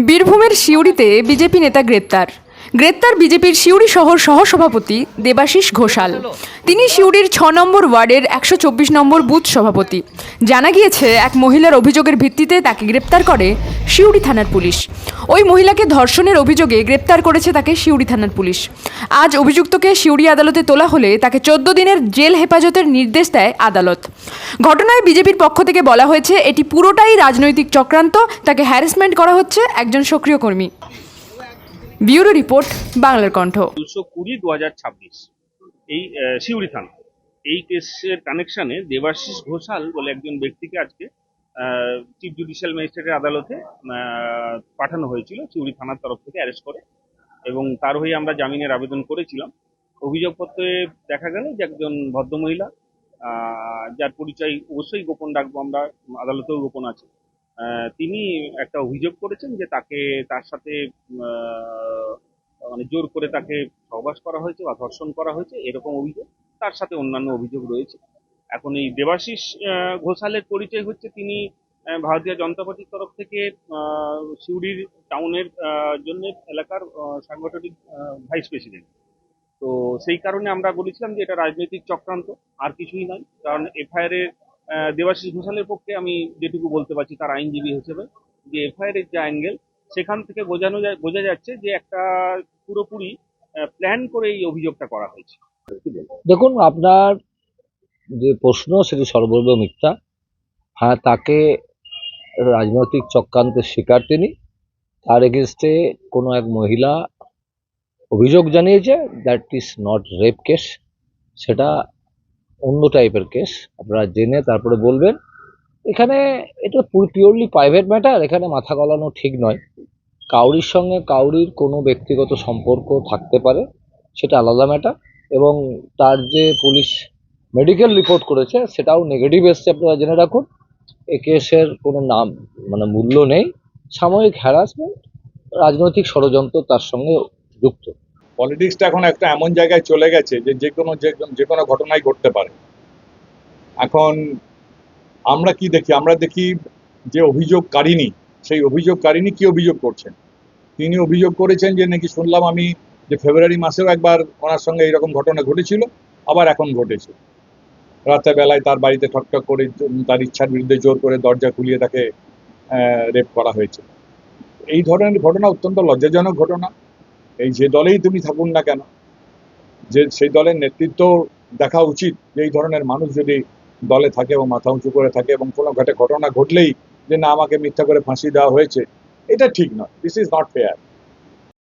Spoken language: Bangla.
বীরভূমের সিউড়িতে বিজেপি নেতা গ্রেপ্তার বিজেপির সিউড়ি শহর সহসভাপতি দেবাশিস ঘোষাল। তিনি সিউড়ির ৬ নম্বর ওয়ার্ডের ১২৪ নম্বর বুথ সভাপতি। জানা গিয়েছে, এক মহিলার অভিযোগের ভিত্তিতে তাকে গ্রেপ্তার করে সিউড়ি থানার পুলিশ। ওই মহিলাকে ধর্ষণের অভিযোগে গ্রেপ্তার করেছে তাকে সিউড়ি থানার পুলিশ। আজ অভিযুক্তকে সিউড়ি আদালতে তোলা হলে তাকে ১৪ দিনের জেল হেফাজতের নির্দেশ দেয় আদালত। ঘটনায় বিজেপির পক্ষ থেকে বলা হয়েছে, এটি পুরোটাই রাজনৈতিক চক্রান্ত, তাকে হ্যারাসমেন্ট করা হচ্ছে একজন সক্রিয় কর্মী। ব্যুরো রিপোর্ট, বাংলার কণ্ঠ। 220/2026 এই সিউড়ি থানা এই কেসের কানেকশনে দেবাশিস ঘোষাল বলে একজন ব্যক্তিকে আজকে চিফ জুডিশিয়াল ম্যাজিস্ট্রেটের আদালতে পাঠানো হয়েছিল সিউড়ি থানার তরফ থেকে অ্যারেস্ট করে, এবং তার হয়ে আমরা জামিনের আবেদন করেছিলাম। অভিযোগপত্রে দেখা গেল যে একজন ভদ্রমহিলা, যার পরিচয় অবশ্যই গোপন রাখবো আমরা, আদালতেও গোপন আছে, তিনি একটা অভিযোগ করেছেন যে তার সাথে মানে জোর করে তাকে সহবাস করা হয়েছে বা ধর্ষণ করা হয়েছে, এরকম অভিযোগ। তার সাথে অন্যান্য অভিযোগ রয়েছে। এখন এই দেবাশিস ঘোষালের পরিচয় হচ্ছে তিনি ভারতীয় জনতা পার্টির তরফ থেকে সিউড়ির টাউনের জন্য এলাকার সাংগঠনিক ভাইস প্রেসিডেন্ট। তো সেই কারণে আমরা বলেছিলাম যে এটা রাজনৈতিক চক্রান্ত, আর কিছুই নয়। কারণ এফআইআর এর দেবাশিস ঘোষালের পক্ষে আমি যেটুকু বলতে পারছি তার আইনজীবী হিসেবে, যে এফআইআর এর যে অ্যাঙ্গেল, সেখান থেকে বোঝা যাচ্ছে যে একটা পুরোপুরি প্ল্যান করে এই অভিযোগটা করা হয়েছে। দেখুন, আপনার যে প্রশ্ন সেটি সর্বৈব মিথ্যা। হ্যাঁ, তাকে রাজনৈতিক চক্রান্তের শিকার তিনি। তার এগেনস্টে কোনো এক মহিলা অভিযোগ জানিয়েছে, that is not rape case, সেটা অন্য টাইপের কেস। আপনারা জেনে তারপরে বলবেন। এখানে এটা পিওরলি প্রাইভেট ম্যাটার, এখানে মাথা গলানো ঠিক নয়। কাউরির সঙ্গে কাউরির কোনো ব্যক্তিগত সম্পর্ক থাকতে পারে, সেটা আলাদা ম্যাটার। এবং তার যে পুলিশ মেডিকেল রিপোর্ট করেছে সেটাও নেগেটিভ এসছে, আপনারা জেনে রাখুন। এ কেসের কোনো নাম মূল্য নেই। সাময়িক হ্যারাসমেন্ট, রাজনৈতিক ষড়যন্ত্র তার সঙ্গে যুক্ত। পলিটিক্সটা এখন একটা এমন জায়গায় চলে গেছে যে যে কোনো ঘটনাই ঘটতে পারে। এখন আমরা কি দেখি? আমরা দেখি যে অভিযোগকারিনী, সেই অভিযোগকারিনী কি অভিযোগ করছেন। তিনি অভিযোগ করেছেন যে নাকি শুনলাম আমি যে ফেব্রুয়ারি মাসেও একবার ওনার সঙ্গে এইরকম ঘটনা ঘটেছিল, আবার এখন ঘটেছে। রাতের বেলায় তার বাড়িতে ঠকঠক করে তার ইচ্ছার বিরুদ্ধে জোর করে দরজা খুলিয়ে তাকে রেপ করা হয়েছে। এই ধরনের ঘটনা অত্যন্ত লজ্জাজনক ঘটনা। এই যে দলেই তুমি থাকুন না কেন, যে সেই দলের নেতৃত্ব দেখা উচিত যে এই ধরনের মানুষ যদি দলে থাকে এবং মাথা উঁচু করে থাকে, এবং কোনো ঘটনা ঘটলেই যে না আমাকে মিথ্যা করে ফাঁসি দেওয়া হয়েছে, এটা ঠিক নয়। This is not fair.